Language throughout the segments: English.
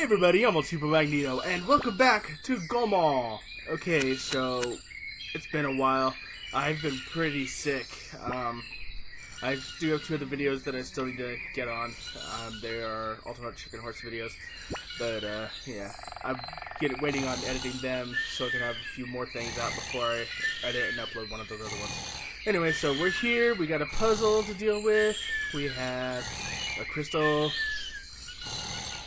everybody, I'm Super Magneto, and welcome back to Gomo. Okay, so it's been a while. I've been pretty sick. I do have two other videos that I still need to get on. They are Ultimate Chicken Horse videos, but yeah, I'm waiting on editing them so I can have a few more things out before I edit and upload one of those other ones. Anyway, so we're here. We got a puzzle to deal with. We have a crystal.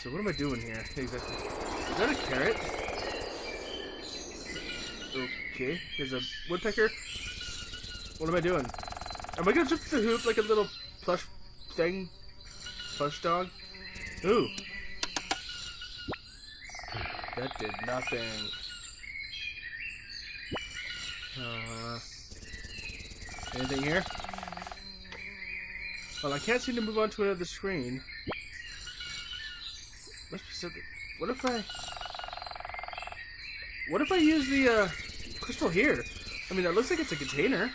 So what am I doing here exactly? Is that a carrot? Okay, there's a woodpecker. What am I doing? Am I gonna jump the hoop like a little plush thing? Plush dog? Ooh. That did nothing. Anything here? Well, I can't seem to move on to another screen. What if I use the crystal here? I mean, that looks like it's a container.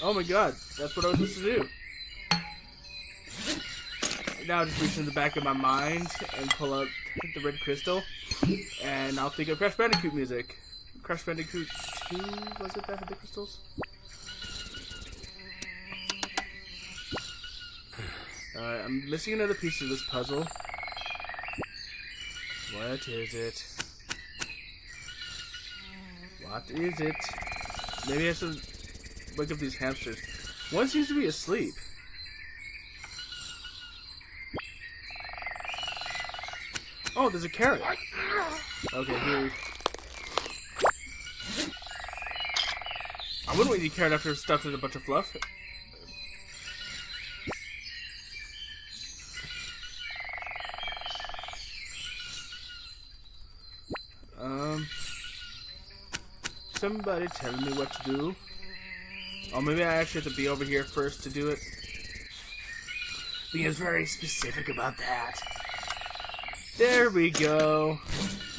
Oh my god, that's what I was supposed to do. Now I'll just reach in the back of my mind and pull out the red crystal, and I'll think of Crash Bandicoot music. Crash Bandicoot 2, was it that had the crystals? I'm missing another piece of this puzzle. What is it? What is it? Maybe I should wake up these hamsters. One seems to be asleep. Oh, there's a carrot. Okay, here. I wouldn't want to eat a carrot after it's stuffed with a bunch of fluff. Somebody tell me what to do. Oh, maybe I actually have to be over here first to do it. Being very specific about that. There we go.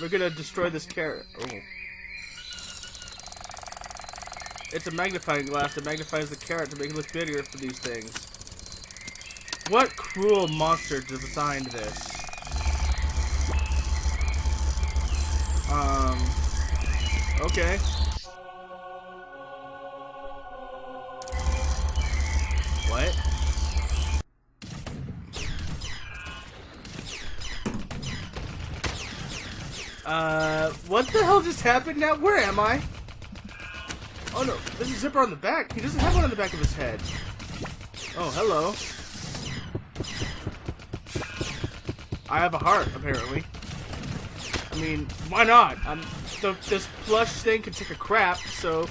We're gonna destroy this carrot. Oh. It's a magnifying glass that magnifies the carrot to make it look bigger for these things. What cruel monster designed this? Okay. What? What the hell just happened now? Where am I? Oh no, there's a zipper on the back. He doesn't have one on the back of his head. Oh, hello. I have a heart, apparently. I mean, why not? This plush thing can take a crap, so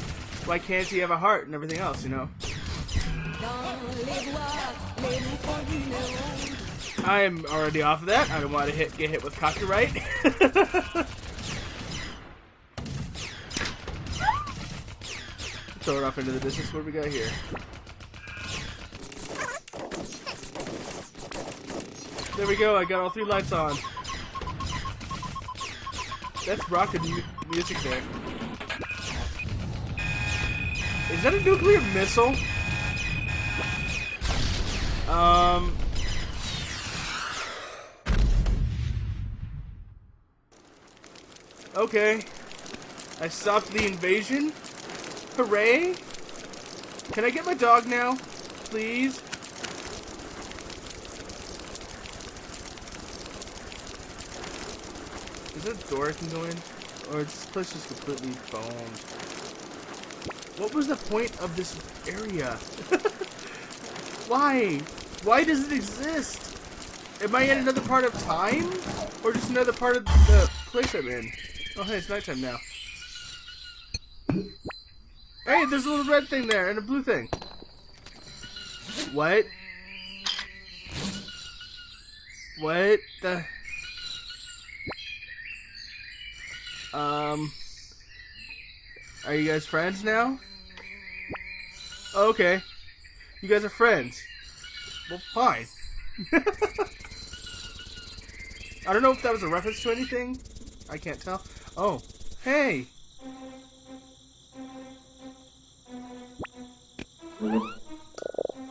why can't he have a heart and everything else, you know? I'm already off of that. I don't want to get hit with copyright. Throw it off into the distance. What do we got here? There we go. I got all three lights on. That's rockin' music there. Is that a nuclear missile? Okay. I stopped the invasion. Hooray! Can I get my dog now? Please? Is there a door I can go in? Or is this place just completely foamed? What was the point of this area? Why? Why does it exist? Am I in another part of time? Or just another part of the place I'm in? Oh hey, it's nighttime now. Hey, there's a little red thing there and a blue thing. What? What the... Are you guys friends now? Oh, okay. You guys are friends. Well, fine. I don't know if that was a reference to anything. I can't tell. Oh, hey.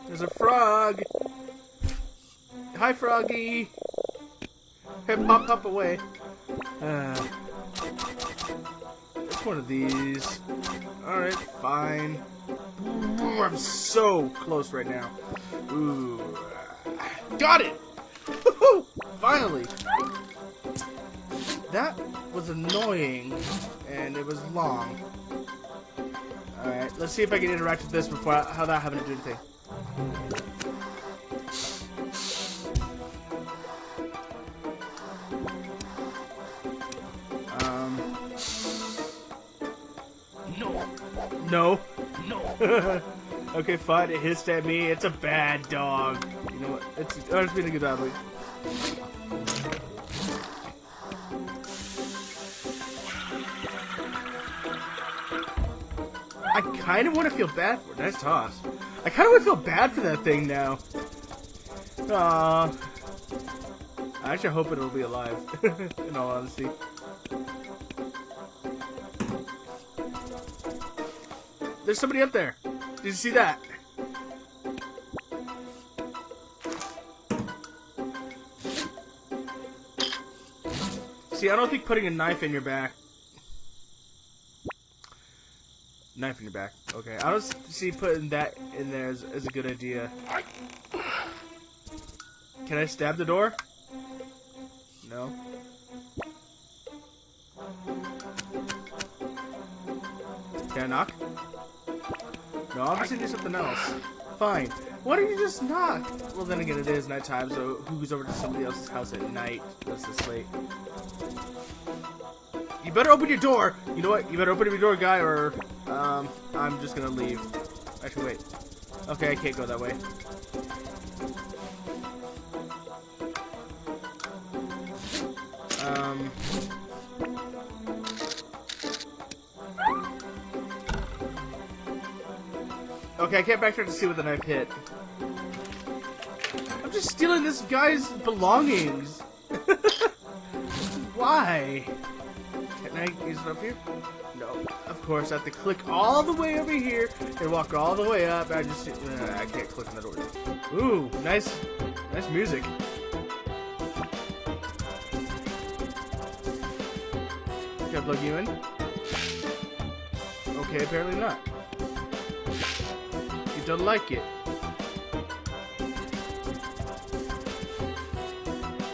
There's a frog. Hi, Froggy. Hey, pop away. It's one of these. Alright, fine. Ooh, I'm so close right now. Ooh. Got it! Woohoo! Finally! That was annoying, and it was long. Alright, let's see if I can interact with this before without having to do anything. No. No. Okay, fine. It hissed at me. It's a bad dog. You know what? It's being a good dog. I kind of want to feel bad for it. Nice toss. I kind of want to feel bad for that thing now. Aww. I actually hope it'll be alive. In all honesty. There's somebody up there. Did you see that? See, I don't think putting a knife in your back. Knife in your back. Okay, I don't see putting that in there as a good idea. Can I stab the door? No. Can I knock? No, obviously do something else. Fine. Why don't you just knock? Well, then again, it is nighttime, so who's over to somebody else's house at night? That's this late. You better open your door! You know what? You better open your door, guy, or I'm just gonna leave. Actually, wait. Okay, I can't go that way. Okay, I can't back there to see what the knife hit. I'm just stealing this guy's belongings. Why? Can I use it up here? No. Of course, I have to click all the way over here and walk all the way up. I can't click on the door. Ooh, nice music. Can I plug you in? Okay, apparently not. Don't like it.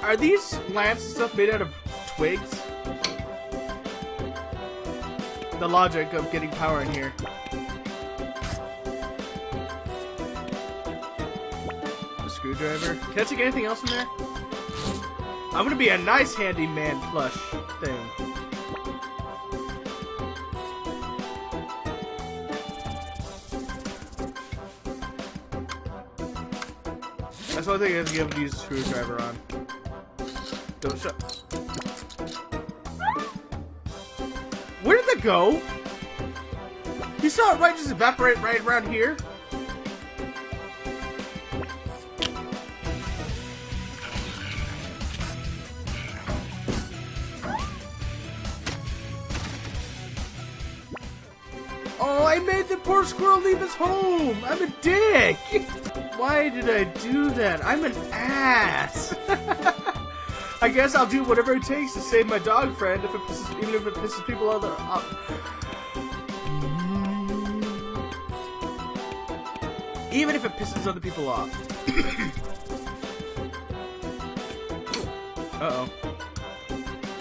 Are these lamps and stuff made out of twigs? The logic of getting power in here. A screwdriver. Can I take anything else in there? I'm gonna be a nice handyman plush thing. That's the only thing I have to be able to use a screwdriver on. Don't shut. Where did that go? You saw it right just evaporate right around here? Oh, I made the poor squirrel leave his home! I'm a dick! Why did I do that? I'm an ass! I guess I'll do whatever it takes to save my dog friend, even if it pisses people off. Even if it pisses other people off. Uh-oh.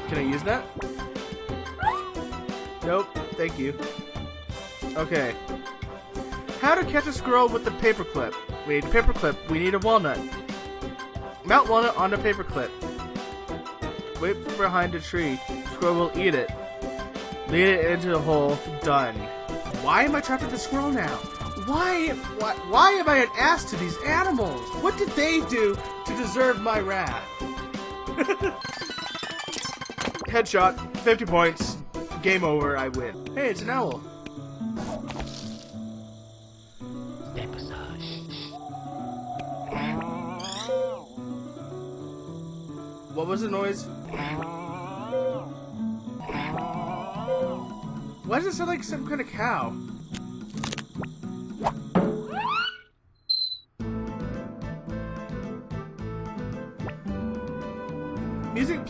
Can I use that? Nope, thank you. Okay. How to catch a squirrel with the paperclip. We need a paperclip. We need a walnut. Mount walnut on a paperclip. Wait behind a tree. Squirrel will eat it. Lead it into a hole. Done. Why am I trapped with the squirrel now? Why am I an ass to these animals? What did they do to deserve my wrath? Headshot. 50 points. Game over. I win. Hey, it's an owl. What was the noise? Why does it sound like some kind of cow?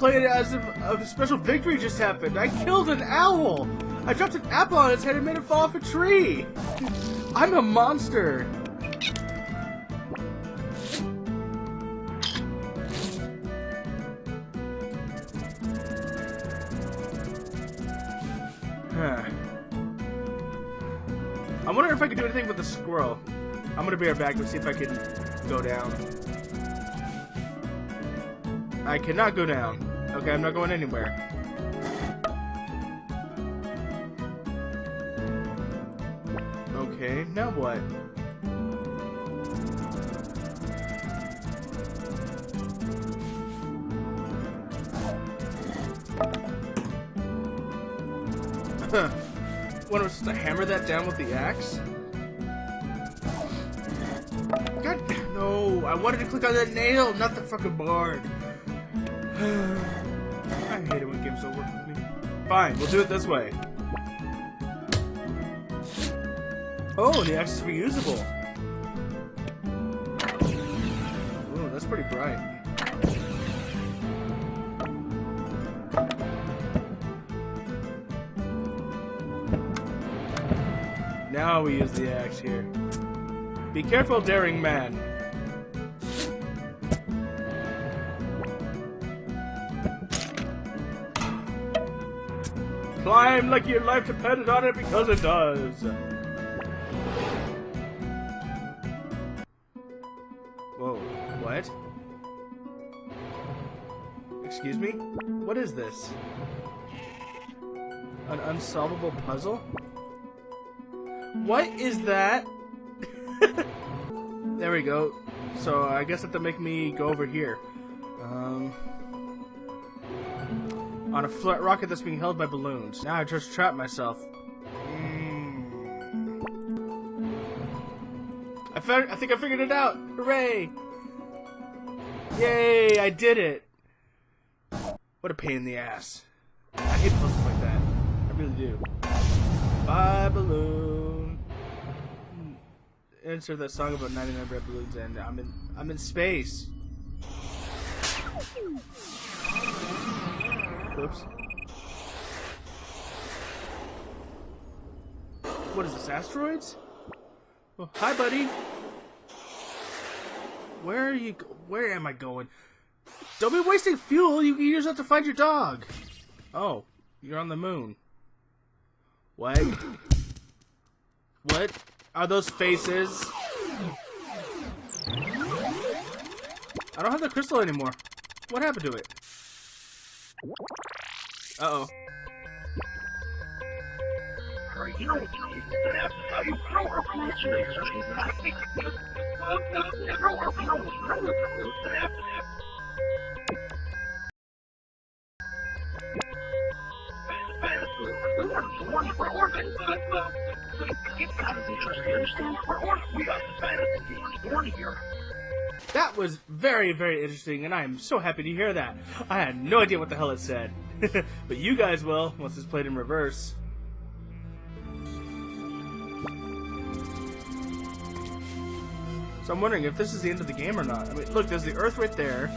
play it as if a special victory just happened. I killed an owl! I dropped an apple on its head and made it fall off a tree! I'm a monster! I'm wondering if I can do anything with the squirrel. I'm gonna be right back to see if I can go down. I cannot go down. Okay, I'm not going anywhere. Okay, now what? What, am I supposed to hammer that down with the axe? God, no! I wanted to click on that nail, not the fucking board. I hate it when games don't work with me. Fine, we'll do it this way. Oh, the axe is reusable. Ooh, that's pretty bright. Now we use the axe here. Be careful, daring man. Climb like your life depended on it, because it does. Whoa, what? Excuse me? What is this? An unsolvable puzzle? What is that? There we go. So I guess that make me go over here. On a flat rocket that's being held by balloons. Now I just trapped myself. I think I figured it out. Hooray! Yay! I did it. What a pain in the ass. I hate puzzles like that. I really do. Bye, balloon. Insert that song about 99 red balloons, and I'm in space. Oops. What is this, asteroids? Oh, hi, buddy. Where are you? Where am I going? Don't be wasting fuel. You can use that to find your dog. Oh, you're on the moon. What? What are those faces? I don't have the crystal anymore. What happened to it? Uh-oh. That was very, very interesting, and I am so happy to hear that. I had no idea what the hell it said. But you guys will, once it's played in reverse. So I'm wondering if this is the end of the game or not. I mean, look, there's the Earth right there.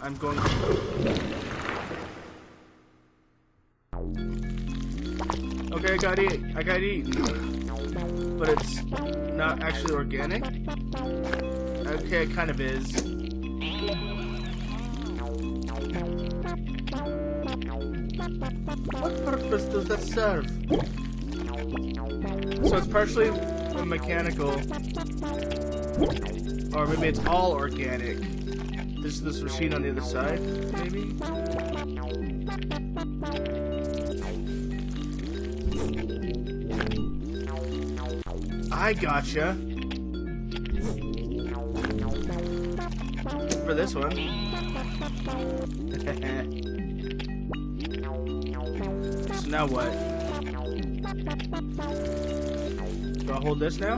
I'm going to... Okay, I got eaten. But it's not actually organic. Okay, it kind of is. What purpose does that serve? So it's partially mechanical, or maybe it's all organic. This machine on the other side, maybe? I gotcha. For this one. So now what? Do I hold this now?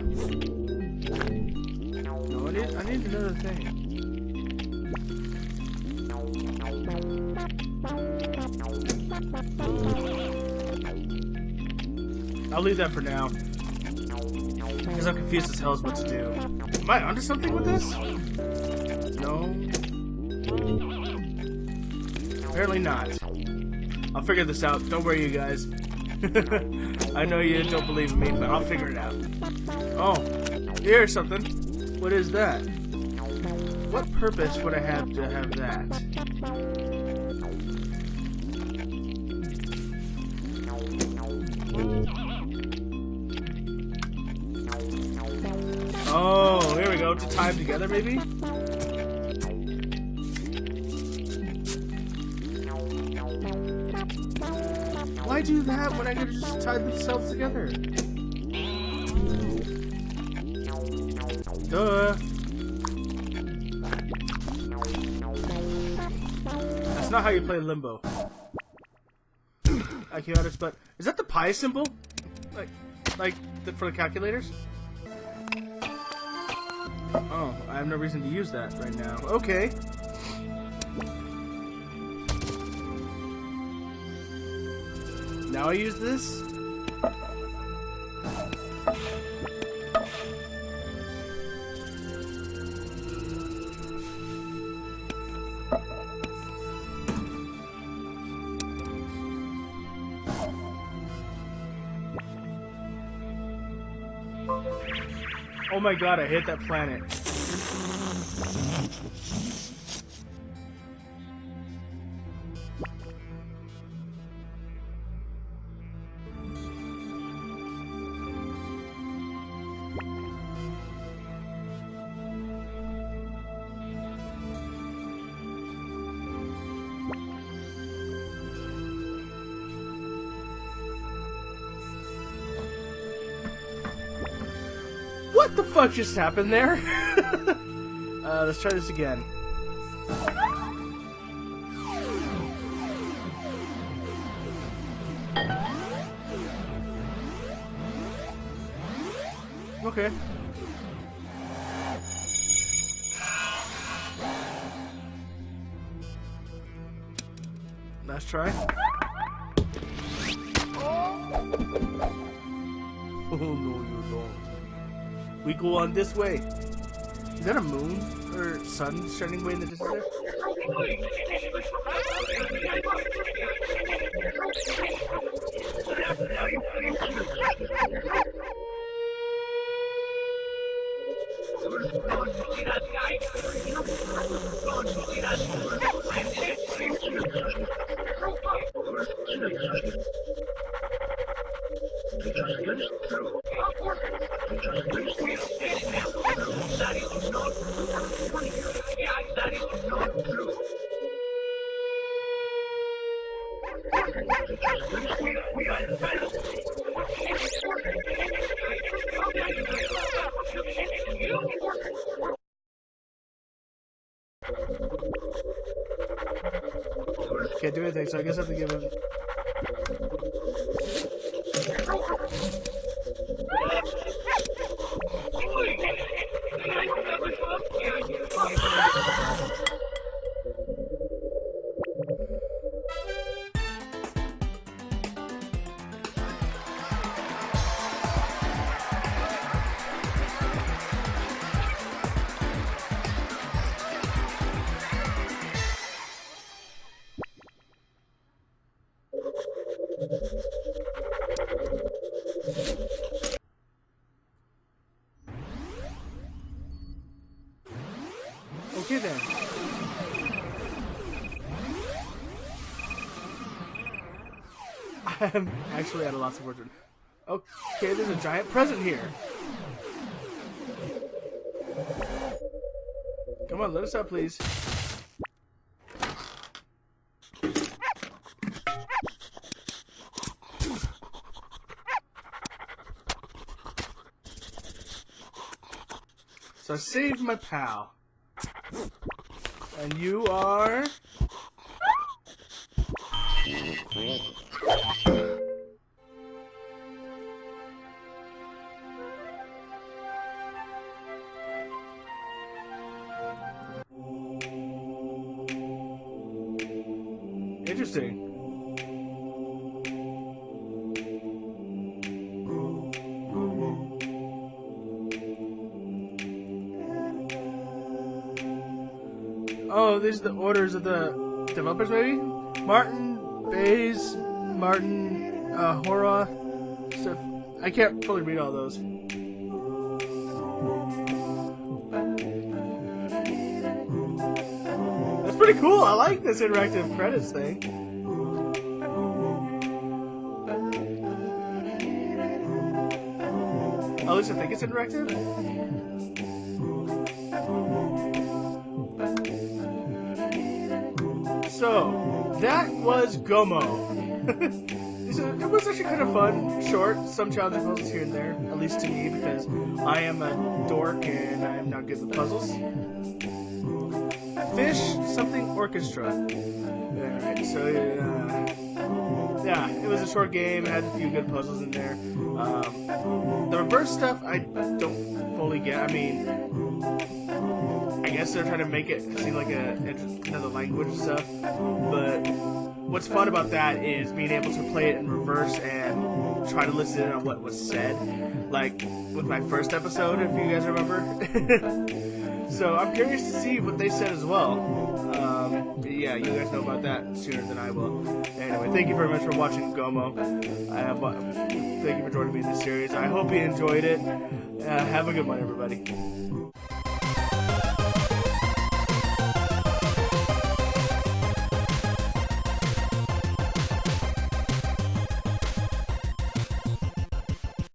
No, I need another thing. I'll leave that for now. Because I'm confused as hell as what to do. Am I onto something with this? No. Apparently not. I'll figure this out. Don't worry, you guys. I know you don't believe in me, but I'll figure it out. Oh, here's something. What is that? What purpose would I have to have that? Oh, here we go. To tie them together, maybe? Why do that when I could just tie themselves together? Duh. That's not how you play Limbo. I can't understand, but is that the pi symbol? For the calculators? Oh, I have no reason to use that right now. Okay. Now I use this? Oh my god, I hit that planet. What the fuck just happened there? Let's try this again. Okay. Last try. Oh no, you don't. We go on this way. Is that a moon or sun shining away in the distance there? Can't do anything, so I guess I have to give him. Okay then. I'm actually at a loss of words. Okay, there's a giant present here. Come on, let us out, please. So I saved my pal. And you are... Interesting. Oh, these are the orders of the developers, maybe? Martin, Bays, Martin, Hora. So I can't fully read all those. That's pretty cool. I like this interactive credits thing. At least I think it's interactive. So, that was Gomo. It was actually kind of fun, short, some challenging puzzles here and there, at least to me, because I am a dork and I am not good with puzzles. Fish something orchestra. Alright, so yeah, it was a short game, it had a few good puzzles in there. The reverse stuff I don't fully get. I mean, I guess they're trying to make it seem like another language and stuff, but what's fun about that is being able to play it in reverse and try to listen in on what was said, like with my first episode, if you guys remember. So I'm curious to see what they said as well. But yeah, you guys know about that sooner than I will. Anyway, thank you very much for watching Gomo. Thank you for joining me in this series. I hope you enjoyed it. Have a good one, everybody.